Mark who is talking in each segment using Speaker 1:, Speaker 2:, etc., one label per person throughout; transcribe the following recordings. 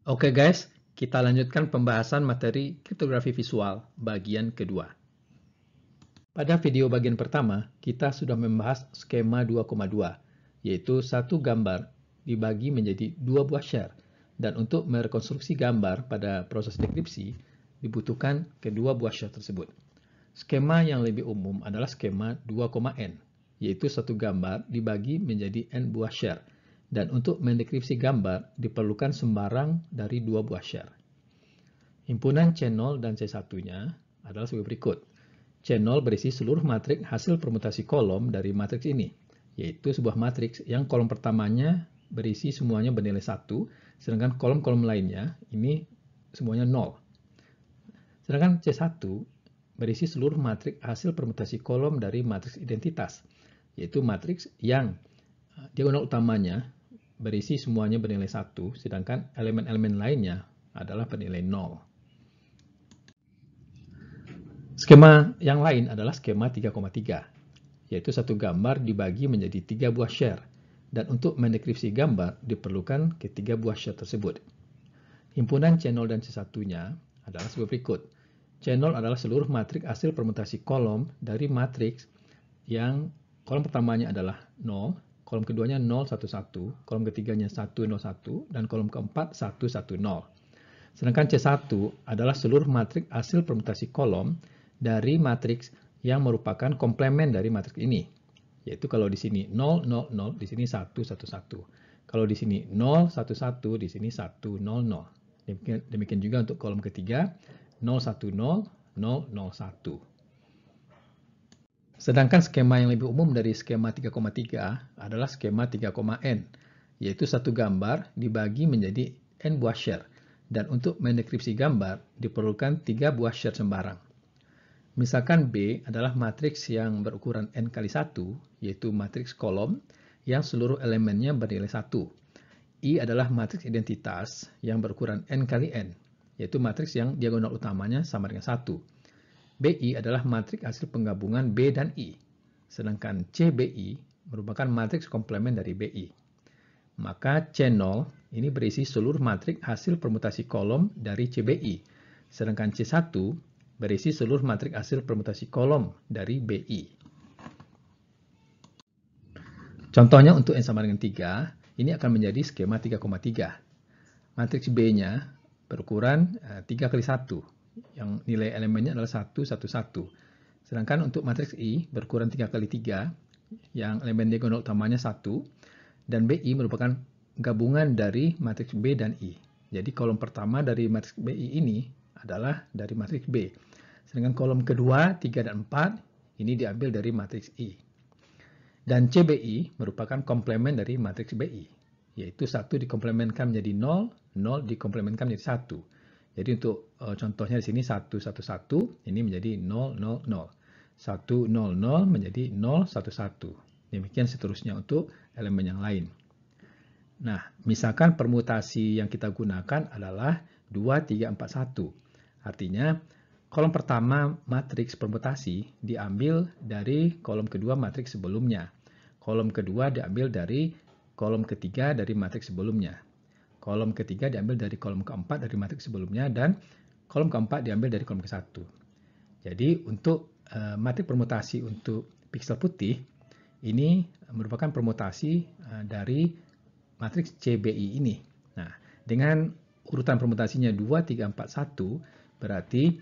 Speaker 1: Oke guys, kita lanjutkan pembahasan materi kriptografi visual bagian kedua. Pada video bagian pertama, kita sudah membahas skema 2,2, yaitu satu gambar dibagi menjadi dua buah share. Dan untuk merekonstruksi gambar pada proses dekripsi, dibutuhkan kedua buah share tersebut. Skema yang lebih umum adalah skema 2,n, yaitu satu gambar dibagi menjadi n buah share. Dan untuk mendekripsi gambar, diperlukan sembarang dari dua buah share. Himpunan C0 dan C1-nya adalah sebagai berikut. C0 berisi seluruh matriks hasil permutasi kolom dari matriks ini, yaitu sebuah matriks yang kolom pertamanya berisi semuanya bernilai 1, sedangkan kolom-kolom lainnya ini semuanya 0. Sedangkan C1 berisi seluruh matriks hasil permutasi kolom dari matriks identitas, yaitu matriks yang diagonal utamanya berisi semuanya bernilai 1, sedangkan elemen-elemen lainnya adalah bernilai 0. Skema yang lain adalah skema 3,3, yaitu satu gambar dibagi menjadi 3 buah share, dan untuk mendekripsi gambar diperlukan ketiga buah share tersebut. Himpunan C0 dan C1-nya adalah sebagai berikut. C0 adalah seluruh matriks hasil permutasi kolom dari matriks yang kolom pertamanya adalah 0, kolom keduanya 0, 1, 1, kolom ketiganya 1, 0, 1, dan kolom keempat 1, 1, 0. Sedangkan C1 adalah seluruh matriks hasil permutasi kolom dari matriks yang merupakan komplement dari matriks ini. Yaitu kalau di sini 0, 0, 0, di sini 1, 1, 1. Kalau di sini 0, 1, 1, di sini 1, 0, 0. Demikian juga untuk kolom ketiga 0, 1, 0, 0, 0, 1. Sedangkan skema yang lebih umum dari skema 3,3 adalah skema 3,n, yaitu satu gambar dibagi menjadi n buah share. Dan untuk mendekripsi gambar diperlukan 3 buah share sembarang. Misalkan B adalah matriks yang berukuran n kali 1, yaitu matriks kolom yang seluruh elemennya bernilai 1. I adalah matriks identitas yang berukuran n kali n, yaitu matriks yang diagonal utamanya sama dengan 1. BI adalah matriks hasil penggabungan B dan I, sedangkan CBI merupakan matriks komplement dari BI. Maka C0 ini berisi seluruh matriks hasil permutasi kolom dari CBI, sedangkan C1 berisi seluruh matriks hasil permutasi kolom dari BI. Contohnya untuk N sama dengan 3, ini akan menjadi skema 3,3. Matriks B-nya berukuran 3 kali 1, yang nilai elemennya adalah 1, 1, 1. Sedangkan untuk matriks I berukuran 3 kali 3, yang elemen diagonal utamanya 1, dan BI merupakan gabungan dari matriks B dan I. Jadi kolom pertama dari matriks BI ini adalah dari matriks B. Sedangkan kolom kedua, 3 dan 4 ini diambil dari matriks I. Dan CBI merupakan komplement dari matriks BI, yaitu 1 dikomplementkan menjadi 0, 0 dikomplementkan menjadi 1. Jadi untuk contohnya di sini 1, 1, 1, ini menjadi 0, 0, 0. 1, 0, 0 menjadi 0, 1, 1. Demikian seterusnya untuk elemen yang lain. Nah, misalkan permutasi yang kita gunakan adalah 2, 3, 4, 1. Artinya, kolom pertama matriks permutasi diambil dari kolom kedua matriks sebelumnya. Kolom kedua diambil dari kolom ketiga dari matriks sebelumnya. Kolom ketiga diambil dari kolom keempat dari matriks sebelumnya, dan kolom keempat diambil dari kolom ke-1. Jadi untuk matriks permutasi untuk piksel putih, ini merupakan permutasi dari matriks CBI ini. Nah, dengan urutan permutasinya 2, 3, 4, 1, berarti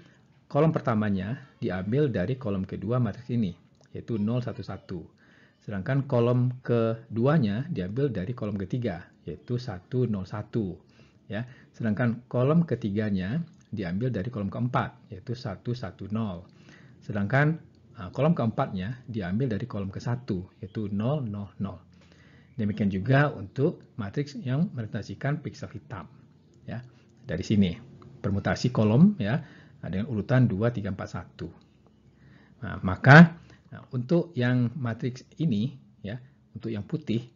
Speaker 1: kolom pertamanya diambil dari kolom kedua matriks ini, yaitu 0, 1, 1. Sedangkan kolom keduanya diambil dari kolom ketiga, yaitu 1, 0, 1. Ya. Sedangkan kolom ketiganya diambil dari kolom keempat, yaitu 1, 1, 0. Sedangkan kolom keempatnya diambil dari kolom ke-1, yaitu 0, 0, 0. Demikian juga untuk matriks yang merepresentasikan piksel hitam. Ya. Dari sini, permutasi kolom ya dengan urutan 2, 3, 4, 1. Nah, maka untuk yang matriks ini, ya, untuk yang putih,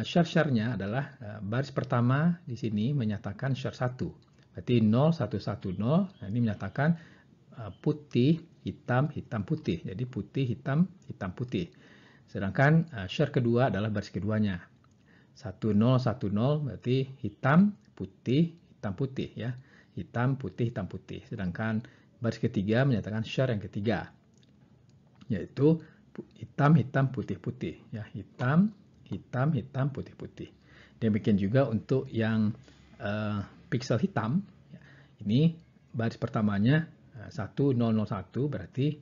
Speaker 1: share-nya adalah baris pertama di sini menyatakan share 1. Berarti 0, 1, 1, 0. Nah, ini menyatakan putih, hitam, hitam, putih. Jadi putih, hitam, hitam, putih. Sedangkan share kedua adalah baris keduanya. 1, 0, 1, 0 berarti hitam, putih, hitam, putih ya. Hitam, putih, hitam, putih. Sedangkan baris ketiga menyatakan share yang ketiga, yaitu hitam, hitam, putih, putih ya. Hitam, hitam, hitam, putih, putih. Demikian juga untuk yang pixel hitam. Ini baris pertamanya 1001 berarti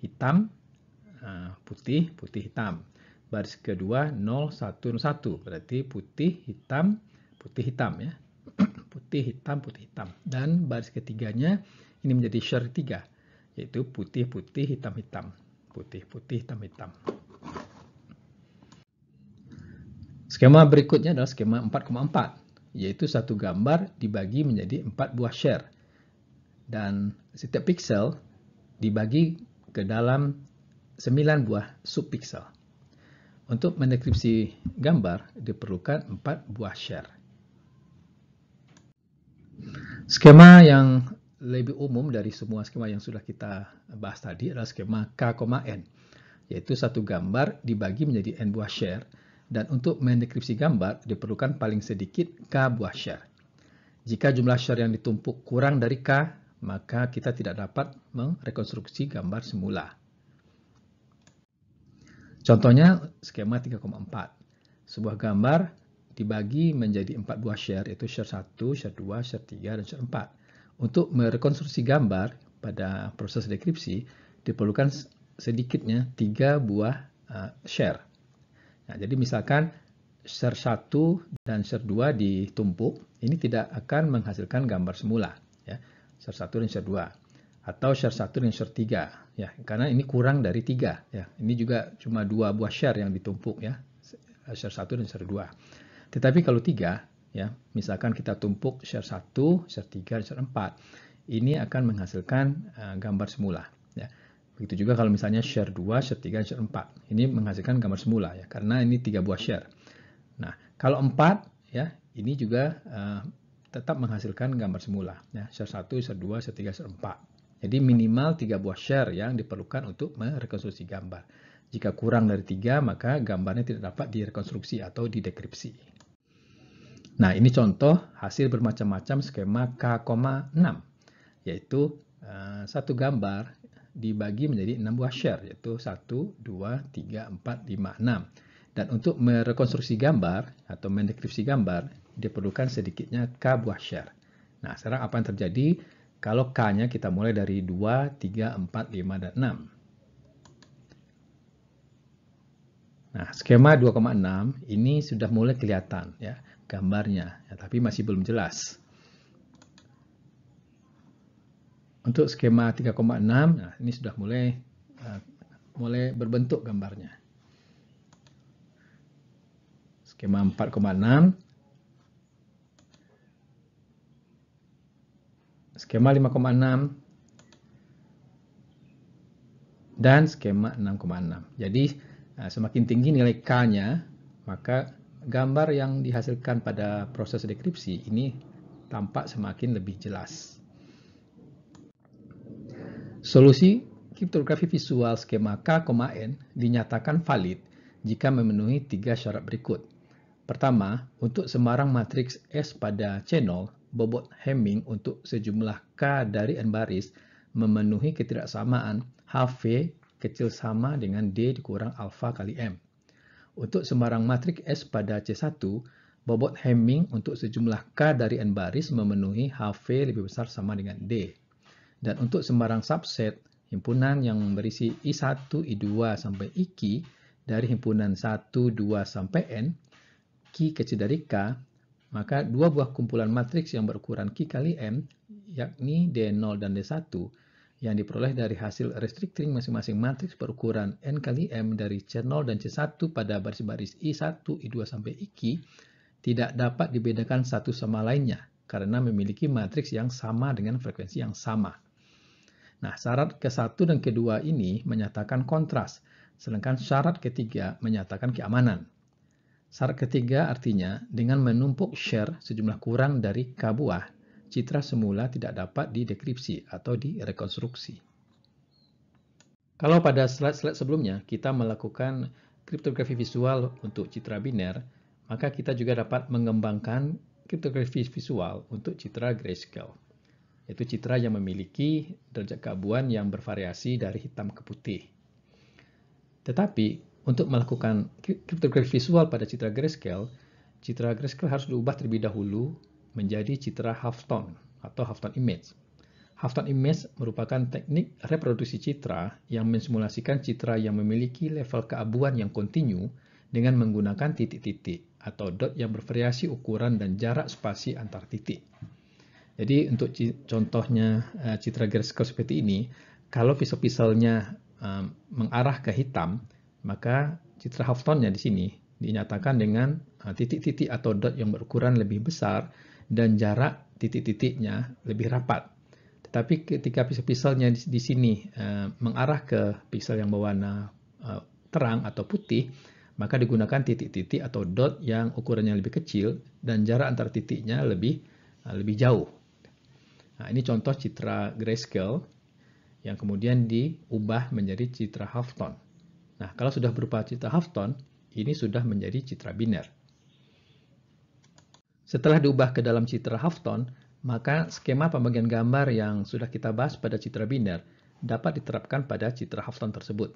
Speaker 1: hitam, putih, putih, hitam. Baris kedua 0101 berarti putih, hitam, putih, hitam ya. Putih, hitam, putih, hitam. Dan baris ketiganya ini menjadi share 3, yaitu putih, putih, hitam, hitam. Putih, putih, hitam, hitam. Skema berikutnya adalah skema 4,4, yaitu satu gambar dibagi menjadi 4 buah share. Dan setiap pixel dibagi ke dalam 9 buah subpixel. Untuk mendekripsi gambar diperlukan 4 buah share. Skema yang lebih umum dari semua skema yang sudah kita bahas tadi adalah skema K,N, yaitu satu gambar dibagi menjadi N buah share, dan untuk mendekripsi gambar diperlukan paling sedikit K buah share. Jika jumlah share yang ditumpuk kurang dari K, maka kita tidak dapat merekonstruksi gambar semula. Contohnya skema 3,4. Sebuah gambar dibagi menjadi 4 buah share, yaitu share 1, share 2, share 3, dan share 4. Untuk merekonstruksi gambar pada proses dekripsi, diperlukan sedikitnya 3 buah share. Nah, jadi misalkan share 1 dan share 2 ditumpuk, ini tidak akan menghasilkan gambar semula. Ya. Share 1 dan share 2. Atau share 1 dan share 3. Ya, karena ini kurang dari 3. Ya. Ini juga cuma 2 buah share yang ditumpuk. Ya. Share 1 dan share 2. Tetapi kalau 3, ya, misalkan kita tumpuk share 1, share 3, dan share 4, ini akan menghasilkan gambar semula. Ya. Begitu juga kalau misalnya share 2, share 3, dan share 4. Ini menghasilkan gambar semula, ya, karena ini 3 buah share. Nah, kalau 4, ya, ini juga tetap menghasilkan gambar semula. Ya. Share 1, share 2, share 3, share 4. Jadi minimal 3 buah share yang diperlukan untuk merekonstruksi gambar. Jika kurang dari 3, maka gambarnya tidak dapat direkonstruksi atau didekripsi. Nah, ini contoh hasil bermacam-macam skema K,6, yaitu satu gambar dibagi menjadi 6 buah share, yaitu 1, 2, 3, 4, 5, 6. Dan untuk merekonstruksi gambar atau mendekripsi gambar, diperlukan sedikitnya K buah share. Nah, sekarang apa yang terjadi kalau K-nya kita mulai dari 2, 3, 4, 5, dan 6. Nah, skema 2,6 ini sudah mulai kelihatan ya gambarnya, ya, tapi masih belum jelas. Untuk skema 3,6, nah, ini sudah mulai berbentuk gambarnya. Skema 4,6, skema 5,6, dan skema 6,6. Jadi semakin tinggi nilai K-nya, maka gambar yang dihasilkan pada proses dekripsi ini tampak semakin lebih jelas. Solusi kriptografi visual skema K,N dinyatakan valid jika memenuhi 3 syarat berikut. Pertama, untuk sembarang matriks S pada channel, bobot Hamming untuk sejumlah K dari N baris memenuhi ketidaksamaan HV kecil sama dengan D dikurang alfa kali M. Untuk sembarang matriks S pada C1, bobot Hamming untuk sejumlah K dari N baris memenuhi HV lebih besar sama dengan D. Dan untuk sembarang subset himpunan yang berisi I1, I2 sampai IQ dari himpunan 1, 2 sampai N, Q kecil dari K, maka dua buah kumpulan matriks yang berukuran Q kali M, yakni D0 dan D1, yang diperoleh dari hasil restricting masing-masing matriks berukuran N kali M dari C0 dan C1 pada baris-baris I1, I2 sampai IQ, tidak dapat dibedakan satu sama lainnya, karena memiliki matriks yang sama dengan frekuensi yang sama. Nah, syarat ke-1 dan ke-2 ini menyatakan kontras, sedangkan syarat ketiga menyatakan keamanan. Syarat ketiga artinya dengan menumpuk share sejumlah kurang dari K buah, citra semula tidak dapat didekripsi atau direkonstruksi. Kalau pada slide-slide sebelumnya kita melakukan kriptografi visual untuk citra biner, maka kita juga dapat mengembangkan kriptografi visual untuk citra grayscale, yaitu citra yang memiliki derajat keabuan yang bervariasi dari hitam ke putih. Tetapi untuk melakukan kriptografi visual pada citra grayscale harus diubah terlebih dahulu menjadi citra halftone atau halftone image. Halftone image merupakan teknik reproduksi citra yang mensimulasikan citra yang memiliki level keabuan yang kontinu dengan menggunakan titik-titik atau dot yang bervariasi ukuran dan jarak spasi antar titik. Jadi untuk contohnya citra grayscale seperti ini, kalau pixel-pixelnya mengarah ke hitam, maka citra halftone-nya di sini dinyatakan dengan titik-titik atau dot yang berukuran lebih besar dan jarak titik-titiknya lebih rapat. Tetapi ketika pixel-pixelnya di sini mengarah ke pixel yang berwarna terang atau putih, maka digunakan titik-titik atau dot yang ukurannya lebih kecil dan jarak antar titiknya lebih jauh. Nah, ini contoh citra grayscale yang kemudian diubah menjadi citra halftone. Nah, kalau sudah berupa citra halftone, ini sudah menjadi citra biner. Setelah diubah ke dalam citra halftone, maka skema pembagian gambar yang sudah kita bahas pada citra biner dapat diterapkan pada citra halftone tersebut.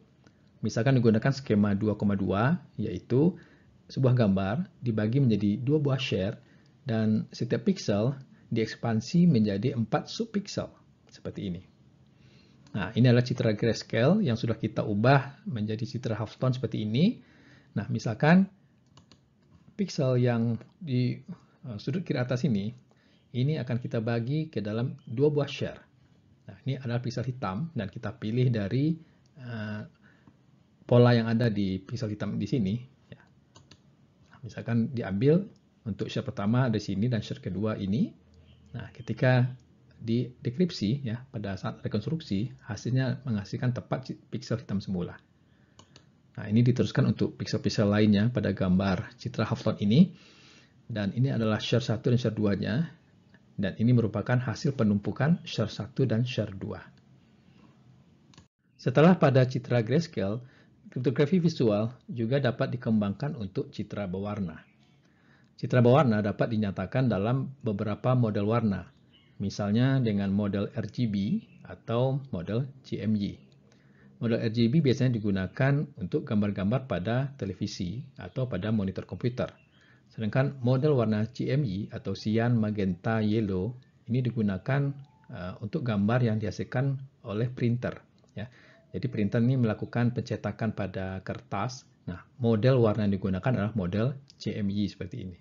Speaker 1: Misalkan digunakan skema 2,2, yaitu sebuah gambar dibagi menjadi 2 buah share dan setiap pixel diekspansi menjadi 4 subpixel seperti ini. Nah, ini adalah citra grayscale yang sudah kita ubah menjadi citra halftone seperti ini. Nah, misalkan pixel yang di sudut kiri atas ini akan kita bagi ke dalam 2 buah share. Nah, ini adalah pixel hitam dan kita pilih dari pola yang ada di pixel hitam di sini. Nah, misalkan diambil untuk share pertama di sini dan share kedua ini. Nah, ketika di dekripsi pada saat rekonstruksi, hasilnya menghasilkan tepat pixel hitam semula. Nah, ini diteruskan untuk pixel-pixel lainnya pada gambar citra halftone ini. Dan ini adalah share 1 dan share 2-nya. Dan ini merupakan hasil penumpukan share 1 dan share 2. Setelah pada citra grayscale, kriptografi visual juga dapat dikembangkan untuk citra berwarna. Citra berwarna dapat dinyatakan dalam beberapa model warna, misalnya dengan model RGB atau model CMY. Model RGB biasanya digunakan untuk gambar-gambar pada televisi atau pada monitor komputer. Sedangkan model warna CMY atau cyan, magenta, yellow ini digunakan untuk gambar yang dihasilkan oleh printer. Jadi printer ini melakukan pencetakan pada kertas. Nah, model warna yang digunakan adalah model CMY seperti ini.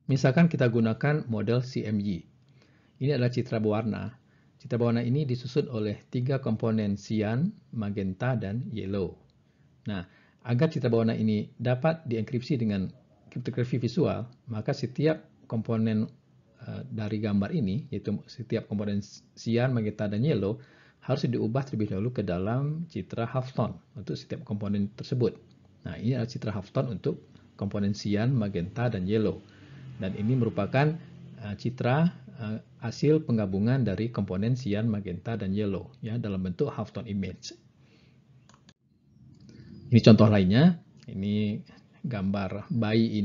Speaker 1: Misalkan kita gunakan model CMY. Ini adalah citra berwarna. Citra berwarna ini disusun oleh 3 komponen cyan, magenta, dan yellow. Nah, agar citra berwarna ini dapat dienkripsi dengan kriptografi visual, maka setiap komponen dari gambar ini, yaitu setiap komponen cyan, magenta, dan yellow, harus diubah terlebih dahulu ke dalam citra halftone untuk setiap komponen tersebut. Nah, ini adalah citra halftone untuk komponen cyan, magenta, dan yellow. Dan ini merupakan citra hasil penggabungan dari komponen cyan, magenta, dan yellow dalam bentuk halftone image. Ini contoh lainnya. Ini gambar bayi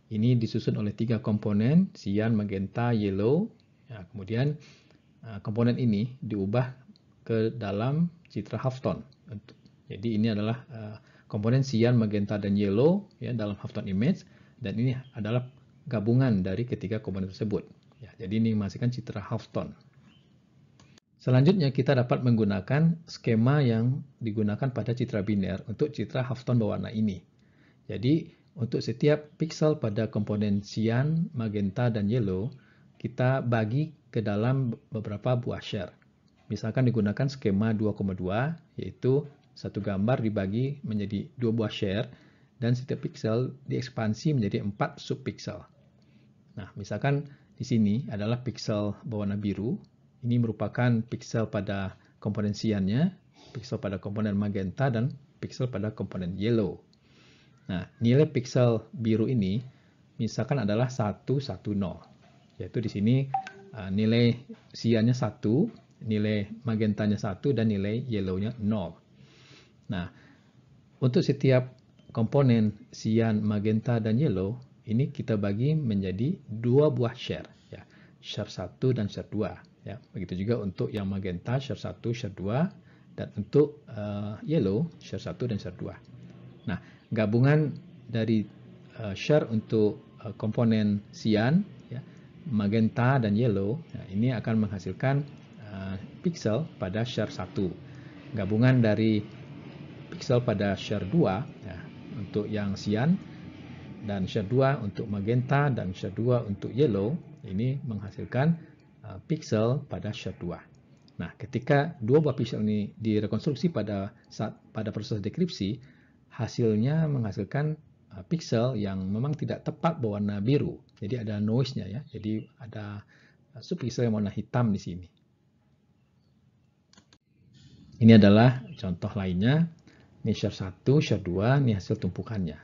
Speaker 1: ini disusun oleh 3 komponen cyan, magenta, yellow. Kemudian komponen ini diubah ke dalam citra halftone. Jadi ini adalah komponen cyan, magenta, dan yellow dalam halftone image, dan ini adalah gabungan dari ketiga komponen tersebut. Jadi ini menghasilkan citra halftone. Selanjutnya kita dapat menggunakan skema yang digunakan pada citra biner untuk citra halftone berwarna ini. Jadi untuk setiap pixel pada komponen cyan, magenta, dan yellow, kita bagi ke dalam beberapa buah share. Misalkan digunakan skema 2,2, yaitu satu gambar dibagi menjadi 2 buah share, dan setiap pixel diekspansi menjadi 4 subpixel. Nah, misalkan di sini adalah pixel berwarna biru. Ini merupakan pixel pada komponen cyannya, pixel pada komponen magenta, dan pixel pada komponen yellow. Nah, nilai pixel biru ini misalkan adalah 110, yaitu di sini nilai cyannya 1, nilai magentanya 1, dan nilai yellownya 0. Nah, untuk setiap komponen cyan, magenta, dan yellow, ini kita bagi menjadi dua buah share, ya, share 1 dan share 2. Ya. Begitu juga untuk yang magenta, share 1, share 2, dan untuk yellow, share 1 dan share 2. Nah, gabungan dari share untuk komponen cyan, ya, magenta dan yellow, nah, ini akan menghasilkan pixel pada share 1. Gabungan dari pixel pada share 2, ya, untuk yang cyan, dan share 2 untuk magenta dan share 2 untuk yellow, ini menghasilkan pixel pada share 2. Nah, ketika dua buah pixel ini direkonstruksi pada proses dekripsi, hasilnya menghasilkan pixel yang memang tidak tepat berwarna biru. Jadi ada noise-nya, ya. Jadi ada subpixel yang warna hitam di sini. Ini adalah contoh lainnya. Ini share 1, share 2, ini hasil tumpukannya.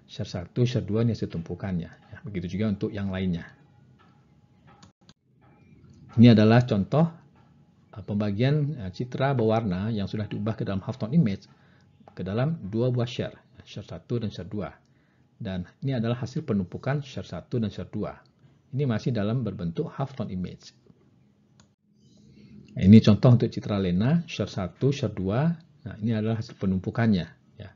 Speaker 1: Share 1, share 2, ini hasil tumpukannya. Ya, begitu juga untuk yang lainnya. Ini adalah contoh pembagian citra berwarna yang sudah diubah ke dalam halftone image ke dalam dua buah share 1 dan share 2. Dan ini adalah hasil penumpukan share 1 dan share 2. Ini masih dalam berbentuk halftone image. Nah, ini contoh untuk citra lena share 1, share 2. Nah, ini adalah hasil penumpukannya. Ya.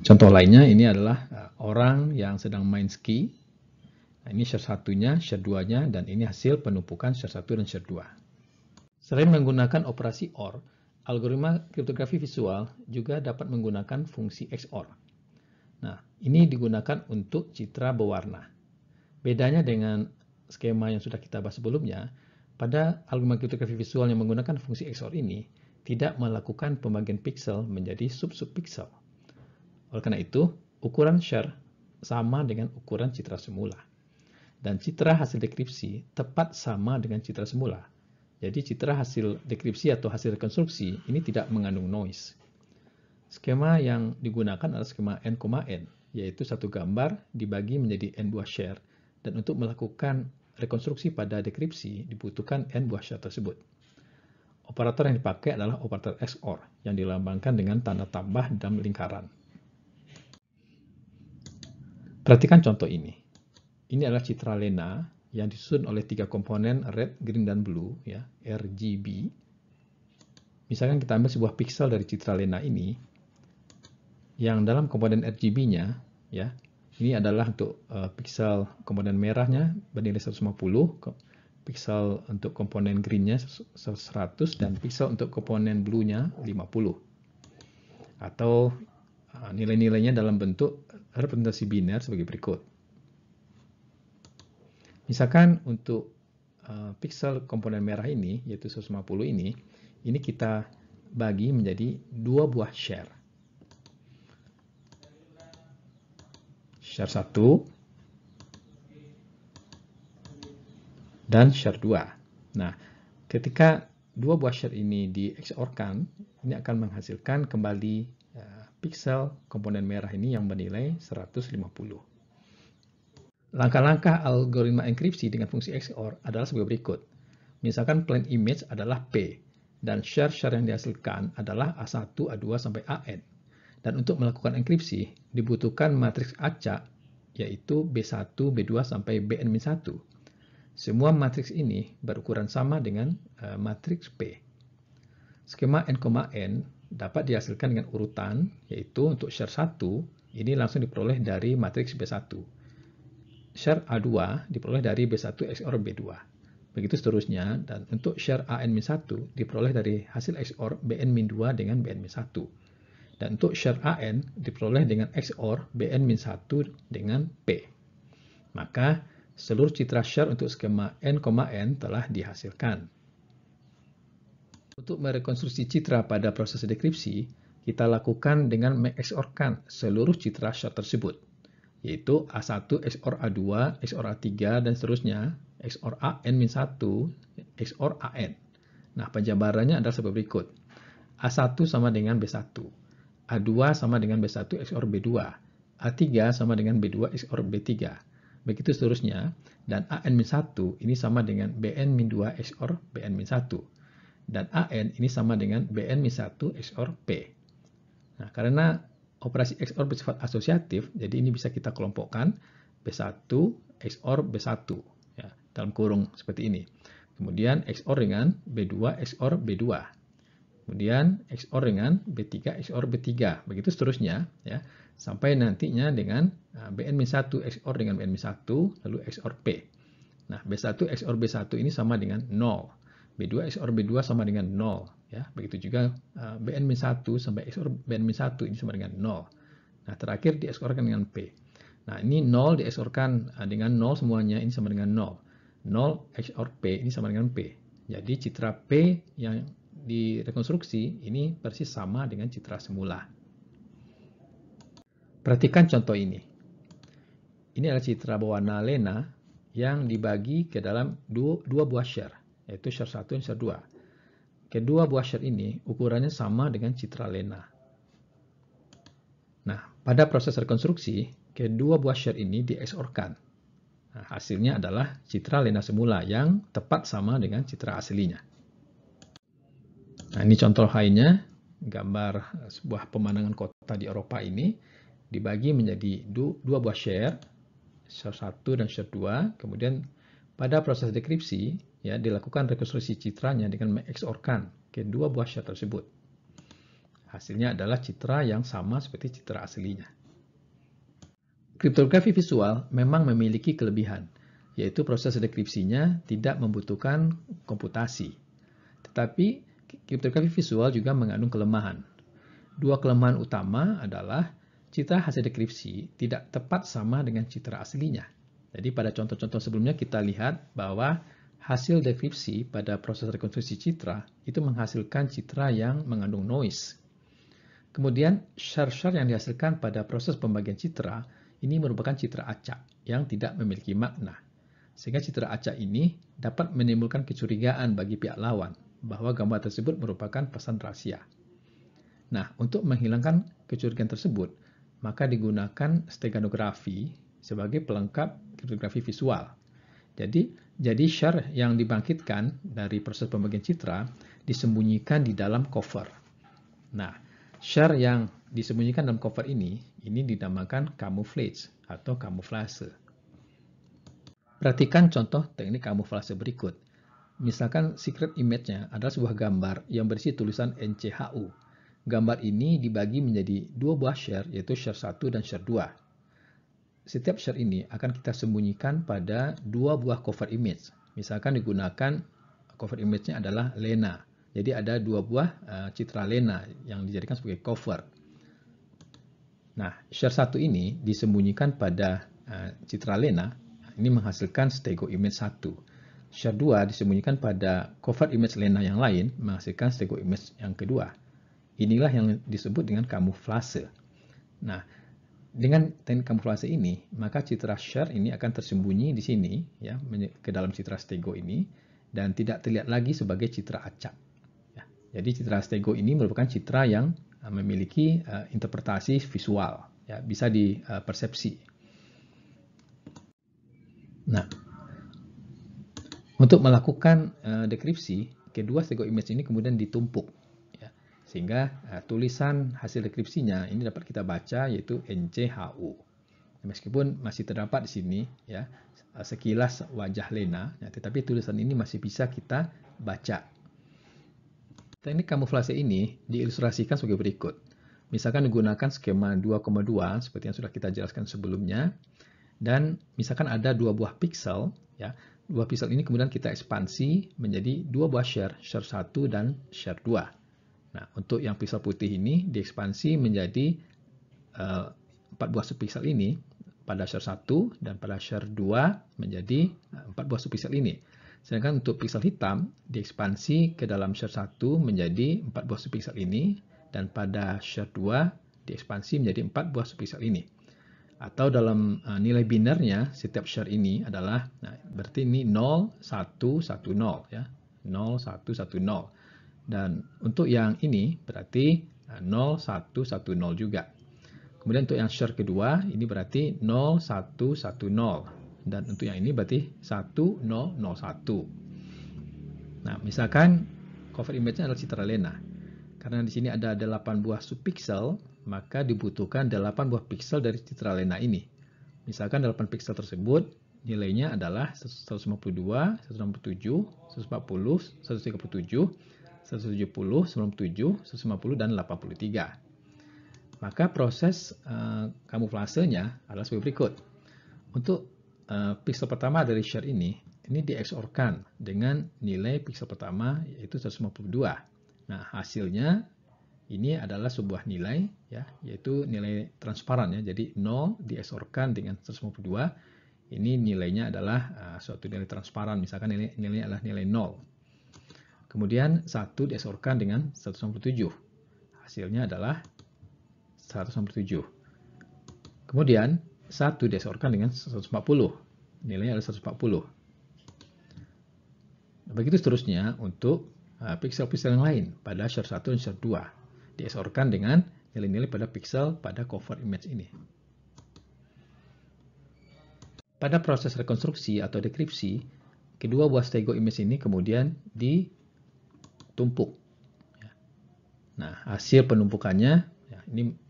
Speaker 1: Contoh lainnya ini adalah orang yang sedang main ski. Nah, ini share 1-nya, share 2-nya, dan ini hasil penumpukan share 1 dan share 2. Selain menggunakan operasi OR, algoritma kriptografi visual juga dapat menggunakan fungsi XOR. Nah, ini digunakan untuk citra berwarna. Bedanya dengan skema yang sudah kita bahas sebelumnya, pada algoritma kriptografi visual yang menggunakan fungsi XOR ini tidak melakukan pembagian pixel menjadi sub-sub-pixel. Oleh karena itu, ukuran share sama dengan ukuran citra semula. Dan citra hasil dekripsi tepat sama dengan citra semula. Jadi citra hasil dekripsi atau hasil rekonstruksi ini tidak mengandung noise. Skema yang digunakan adalah skema n,n, yaitu satu gambar dibagi menjadi n buah share, dan untuk melakukan rekonstruksi pada dekripsi dibutuhkan n buah share tersebut. Operator yang dipakai adalah operator XOR yang dilambangkan dengan tanda tambah dalam lingkaran. Perhatikan contoh ini. Ini adalah citra lena yang disusun oleh 3 komponen red, green, dan blue, ya, RGB. Misalkan kita ambil sebuah pixel dari citra lena ini, yang dalam komponen RGB-nya, ya, ini adalah untuk pixel komponen merahnya bernilai 150, pixel untuk komponen green-nya 100, dan pixel untuk komponen blue-nya 50. Atau nilai-nilainya dalam bentuk representasi biner sebagai berikut. Misalkan untuk pixel komponen merah ini, yaitu 150 ini kita bagi menjadi dua buah share. Share 1 dan share 2. Nah, ketika dua buah share ini di XOR-kan, ini akan menghasilkan kembali pixel komponen merah ini yang bernilai 150. Langkah-langkah algoritma enkripsi dengan fungsi XOR adalah sebagai berikut. Misalkan plain image adalah P, dan share-share yang dihasilkan adalah A1, A2, sampai AN. Dan untuk melakukan enkripsi, dibutuhkan matriks acak, yaitu B1, B2, sampai Bn-1. Semua matriks ini berukuran sama dengan matriks P. Skema n,n dapat dihasilkan dengan urutan, yaitu untuk share 1, ini langsung diperoleh dari matriks B1. Share A2 diperoleh dari B1 XOR B2. Begitu seterusnya, dan untuk share AN-1 diperoleh dari hasil XOR Bn-2 dengan Bn-1. Dan untuk share AN diperoleh dengan XOR Bn-1 dengan P. Maka, seluruh citra share untuk skema n,n telah dihasilkan. Untuk merekonstruksi citra pada proses dekripsi, kita lakukan dengan mengXOR-kan seluruh citra share tersebut, yaitu A1 XOR A2, XOR A3, dan seterusnya, XOR AN-1, XOR AN. Nah, penjabarannya adalah seperti berikut. A1 sama dengan B1, A2 sama dengan B1 XOR B2, A3 sama dengan B2 XOR B3. Begitu seterusnya, dan AN-1 ini sama dengan Bn-2 XOR Bn-1. Dan AN ini sama dengan Bn-1 XOR P. Nah, karena operasi XOR bersifat asosiatif, jadi ini bisa kita kelompokkan B1 XOR B1, ya, dalam kurung seperti ini. Kemudian XOR dengan B2 XOR B2. Kemudian XOR dengan B3 XOR B3. Begitu seterusnya, ya, sampai nantinya dengan Bn-1 XOR dengan Bn-1, lalu XOR P. Nah, B1 XOR B1 ini sama dengan 0. B2 XOR B2 sama dengan 0. Ya, begitu juga Bn-1 sampai XOR Bn-1 ini sama dengan 0. Nah, terakhir di XOR-kan dengan P. Nah, ini 0 di XOR-kan dengan 0 semuanya, ini sama dengan 0. 0 XOR P ini sama dengan P. Jadi citra P yang direkonstruksi ini persis sama dengan citra semula. Perhatikan contoh ini. Ini adalah citra berwarna lena yang dibagi ke dalam dua buah share, yaitu share 1 dan share 2. Kedua buah share ini ukurannya sama dengan citra lena. Nah, pada proses rekonstruksi, kedua buah share ini di XOR-kan. Nah, hasilnya adalah citra lena semula yang tepat sama dengan citra aslinya. Nah, ini contoh lainnya, gambar sebuah pemandangan kota di Eropa ini dibagi menjadi dua buah share 1 dan share 2. Kemudian pada proses dekripsi, ya, dilakukan rekonstruksi citranya dengan mengXOR-kan kedua buah share tersebut. Hasilnya adalah citra yang sama seperti citra aslinya. Kriptografi visual memang memiliki kelebihan, yaitu proses dekripsinya tidak membutuhkan komputasi. Tetapi kriptografi visual juga mengandung kelemahan. Dua kelemahan utama adalah citra hasil dekripsi tidak tepat sama dengan citra aslinya. Jadi pada contoh-contoh sebelumnya kita lihat bahwa hasil dekripsi pada proses rekonstruksi citra itu menghasilkan citra yang mengandung noise. Kemudian share-share yang dihasilkan pada proses pembagian citra ini merupakan citra acak yang tidak memiliki makna. Sehingga citra acak ini dapat menimbulkan kecurigaan bagi pihak lawan bahwa gambar tersebut merupakan pesan rahasia. Nah, untuk menghilangkan kecurigaan tersebut, maka digunakan steganografi sebagai pelengkap kriptografi visual. Jadi share yang dibangkitkan dari proses pembagian citra disembunyikan di dalam cover. Nah, share yang disembunyikan dalam cover ini dinamakan camouflage atau kamuflase. Perhatikan contoh teknik kamuflase berikut. Misalkan secret image-nya adalah sebuah gambar yang berisi tulisan NCHU. Gambar ini dibagi menjadi dua buah share, yaitu share 1 dan share 2. Setiap share ini akan kita sembunyikan pada dua buah cover image. Misalkan digunakan cover image-nya adalah lena. Jadi ada dua buah citra lena yang dijadikan sebagai cover. Nah, share 1 ini disembunyikan pada citra lena, ini menghasilkan stego image 1. Share 2 disembunyikan pada cover image lena yang lain, menghasilkan stego image yang kedua. Inilah yang disebut dengan kamuflase. Nah, dengan teknik kamuflase ini, maka citra share ini akan tersembunyi di sini, ya, ke dalam citra stego ini, dan tidak terlihat lagi sebagai citra acak. Ya, jadi citra stego ini merupakan citra yang memiliki interpretasi visual, ya, bisa dipersepsi. Nah, untuk melakukan dekripsi, kedua stego image ini kemudian ditumpuk, ya, sehingga tulisan hasil dekripsinya ini dapat kita baca, yaitu NCHU. Meskipun masih terdapat di sini, ya, sekilas wajah lena, ya, tetapi tulisan ini masih bisa kita baca. Teknik kamuflase ini diilustrasikan sebagai berikut. Misalkan digunakan skema 2,2 seperti yang sudah kita jelaskan sebelumnya, dan misalkan ada dua buah pixel, ya, dua pixel ini kemudian kita ekspansi menjadi dua buah share 1 dan share 2. Nah, untuk yang pixel putih ini diekspansi menjadi 4 buah subpixel ini pada share 1 dan pada share 2 menjadi 4 buah subpixel ini. Sedangkan untuk pixel hitam diekspansi ke dalam share 1 menjadi 4 buah subpixel ini, dan pada share 2 diekspansi menjadi 4 buah subpixel ini. Atau dalam nilai binernya setiap share ini adalah, nah, berarti ini 0, 1, 1, 0, ya. 0, 1, 1, 0. Dan untuk yang ini berarti 0, 1, 1, 0 juga. Kemudian untuk yang share kedua ini berarti 0, 1, 1, 0. Dan untuk yang ini berarti 1, 0, 0, 1. Nah, misalkan cover image-nya adalah citra lena. Karena di sini ada 8 buah subpixel, maka dibutuhkan 8 buah piksel dari citra Lena ini. Misalkan 8 piksel tersebut nilainya adalah 152, 167, 140, 137, 170, 97, 150, dan 83. Maka proses kamuflasenya adalah sebagai berikut. Untuk piksel pertama dari share ini di-XOR-kan dengan nilai piksel pertama yaitu 152. Nah, hasilnya ini adalah sebuah nilai ya, yaitu nilai transparan ya. Jadi 0 di-XOR-kan dengan 152. Ini nilainya adalah suatu nilai transparan, misalkan nilainya adalah nilai 0. Kemudian 1 di-XOR-kan dengan 197. Hasilnya adalah 197. Kemudian 1 di-XOR-kan dengan 140. Nilainya adalah 140. Begitu seterusnya untuk piksel-piksel yang lain pada share 1 dan share 2. Di-XOR-kan dengan nilai-nilai pada piksel pada cover image ini. Pada proses rekonstruksi atau dekripsi, kedua buah stego image ini kemudian ditumpuk. Nah, hasil penumpukannya, ya,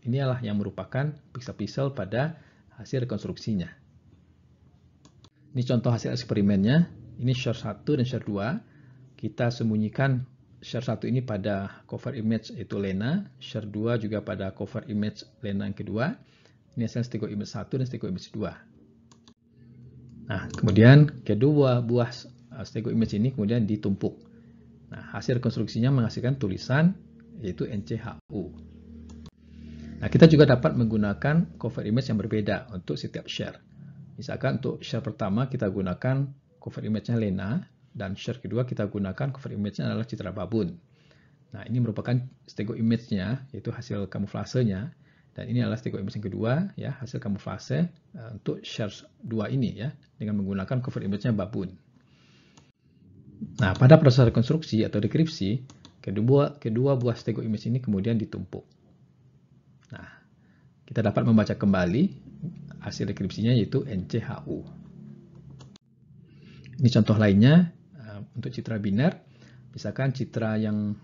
Speaker 1: inilah yang merupakan piksel-piksel pada hasil rekonstruksinya. Ini contoh hasil eksperimennya. Ini share 1 dan share 2. Kita sembunyikan share 1 ini pada cover image yaitu Lena. Share 2 juga pada cover image Lena yang kedua. Ini hasil stego image 1 dan stego image 2. Nah, kemudian kedua buah stego image ini kemudian ditumpuk. Nah, hasil rekonstruksinya menghasilkan tulisan yaitu NCHU. Nah, kita juga dapat menggunakan cover image yang berbeda untuk setiap share. Misalkan untuk share pertama kita gunakan cover image-nya Lena, dan share kedua kita gunakan cover image-nya adalah Citra Babun. Nah, ini merupakan stego image-nya, yaitu hasil kamuflasenya, dan ini adalah stego image yang kedua, ya, hasil kamuflase untuk share 2 ini, ya, dengan menggunakan cover image-nya Babun. Nah, pada proses rekonstruksi atau dekripsi, kedua buah stego image ini kemudian ditumpuk. Nah, kita dapat membaca kembali hasil dekripsinya yaitu NCHU. Ini contoh lainnya untuk citra biner. Misalkan citra yang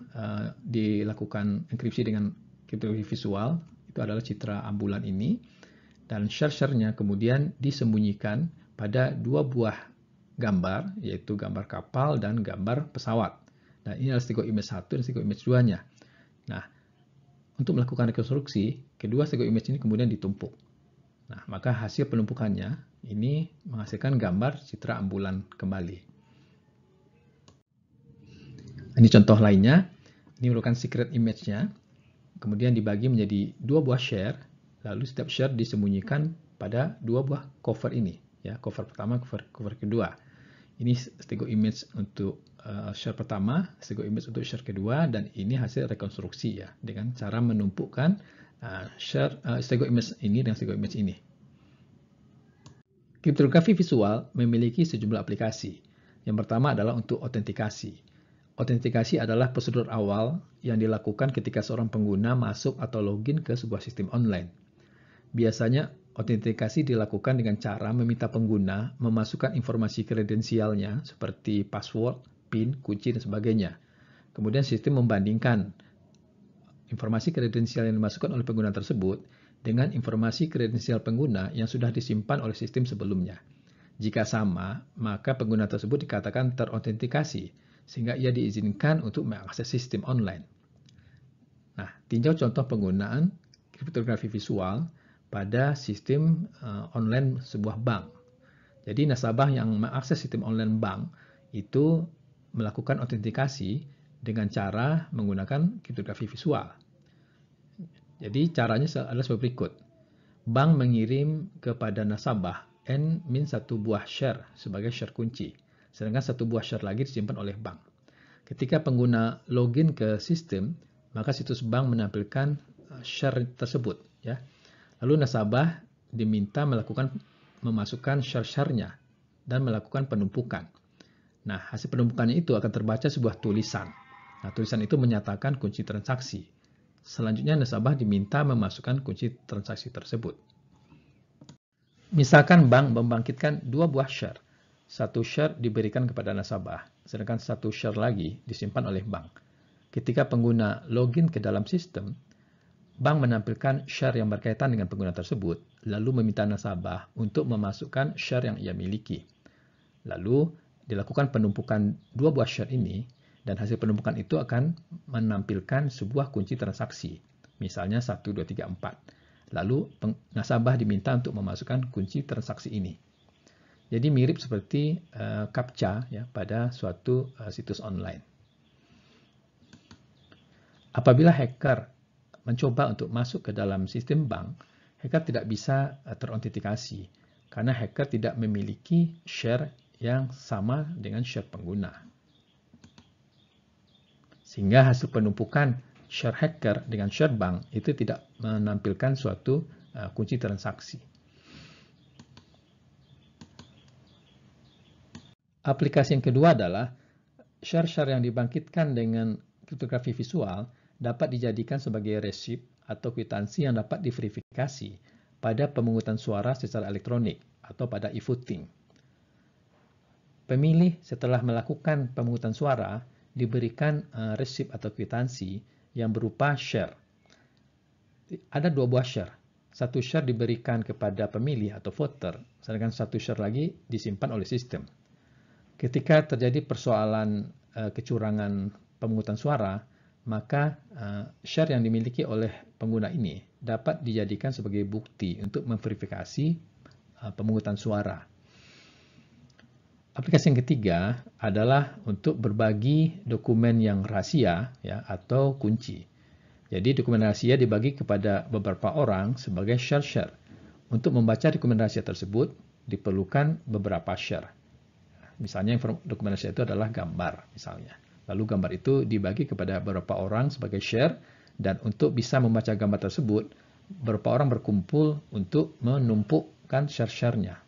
Speaker 1: dilakukan enkripsi dengan kriptografi visual itu adalah citra ambulan ini, dan share-share-nya kemudian disembunyikan pada dua buah gambar, yaitu gambar kapal dan gambar pesawat. Nah, ini adalah stego image 1 dan stego image 2-nya. Nah, untuk melakukan rekonstruksi, kedua stego image ini kemudian ditumpuk. Nah, maka hasil penumpukannya ini menghasilkan gambar citra ambulan kembali. Ini contoh lainnya. Ini merupakan secret image-nya. Kemudian dibagi menjadi dua buah share. Lalu setiap share disembunyikan pada dua buah cover ini. Ya, cover pertama, cover kedua. Ini stego image untuk share pertama, stego image untuk share kedua, dan ini hasil rekonstruksi ya dengan cara menumpukkan stego image ini dengan stego image ini. Kriptografi visual memiliki sejumlah aplikasi. Yang pertama adalah untuk autentikasi. Autentikasi adalah prosedur awal yang dilakukan ketika seorang pengguna masuk atau login ke sebuah sistem online. Biasanya autentikasi dilakukan dengan cara meminta pengguna memasukkan informasi kredensialnya seperti password, PIN, kunci, dan sebagainya. Kemudian sistem membandingkan informasi kredensial yang dimasukkan oleh pengguna tersebut dengan informasi kredensial pengguna yang sudah disimpan oleh sistem sebelumnya. Jika sama, maka pengguna tersebut dikatakan terautentikasi, sehingga ia diizinkan untuk mengakses sistem online. Nah, tinjau contoh penggunaan kriptografi visual pada sistem online sebuah bank. Jadi, nasabah yang mengakses sistem online bank itu melakukan autentikasi dengan cara menggunakan kriptografi visual. Jadi caranya adalah sebagai berikut. Bank mengirim kepada nasabah N-1 buah share sebagai share kunci, sedangkan 1 buah share lagi disimpan oleh bank. Ketika pengguna login ke sistem, maka situs bank menampilkan share tersebut. Ya. Lalu nasabah diminta memasukkan share-share-nya dan melakukan penumpukan. Nah, hasil penumpukannya itu akan terbaca sebuah tulisan. Nah, tulisan itu menyatakan kunci transaksi. Selanjutnya, nasabah diminta memasukkan kunci transaksi tersebut. Misalkan bank membangkitkan 2 buah share. 1 share diberikan kepada nasabah, sedangkan 1 share lagi disimpan oleh bank. Ketika pengguna login ke dalam sistem, bank menampilkan share yang berkaitan dengan pengguna tersebut, lalu meminta nasabah untuk memasukkan share yang ia miliki. Lalu dilakukan penumpukan dua buah share ini, dan hasil penumpukan itu akan menampilkan sebuah kunci transaksi, misalnya 1, 2, 3, 4. Lalu nasabah diminta untuk memasukkan kunci transaksi ini. Jadi mirip seperti CAPTCHA ya, pada suatu situs online. Apabila hacker mencoba untuk masuk ke dalam sistem bank, hacker tidak bisa terautentikasi karena hacker tidak memiliki share yang sama dengan share pengguna. Sehingga hasil penumpukan share hacker dengan share bank itu tidak menampilkan suatu kunci transaksi. Aplikasi yang kedua adalah share-share yang dibangkitkan dengan kriptografi visual dapat dijadikan sebagai resip atau kwitansi yang dapat diverifikasi pada pemungutan suara secara elektronik atau pada e-voting. Pemilih setelah melakukan pemungutan suara diberikan resip atau kwitansi yang berupa share. Ada dua buah share. Satu share diberikan kepada pemilih atau voter, sedangkan satu share lagi disimpan oleh sistem. Ketika terjadi persoalan kecurangan pemungutan suara, maka share yang dimiliki oleh pengguna ini dapat dijadikan sebagai bukti untuk memverifikasi pemungutan suara. Aplikasi yang ketiga adalah untuk berbagi dokumen yang rahasia ya, atau kunci. Jadi dokumen rahasia dibagi kepada beberapa orang sebagai share-share. Untuk membaca dokumen rahasia tersebut diperlukan beberapa share. Misalnya dokumen rahasia itu adalah gambar misalnya. Lalu gambar itu dibagi kepada beberapa orang sebagai share, dan untuk bisa membaca gambar tersebut, beberapa orang berkumpul untuk menumpukkan share-share-nya.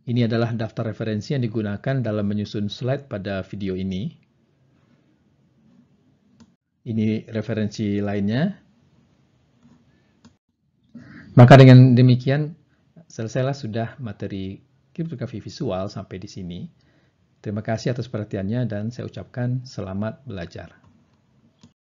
Speaker 1: Ini adalah daftar referensi yang digunakan dalam menyusun slide pada video ini. Ini referensi lainnya. Maka dengan demikian, selesailah sudah materi kriptografi visual sampai di sini. Terima kasih atas perhatiannya dan saya ucapkan selamat belajar.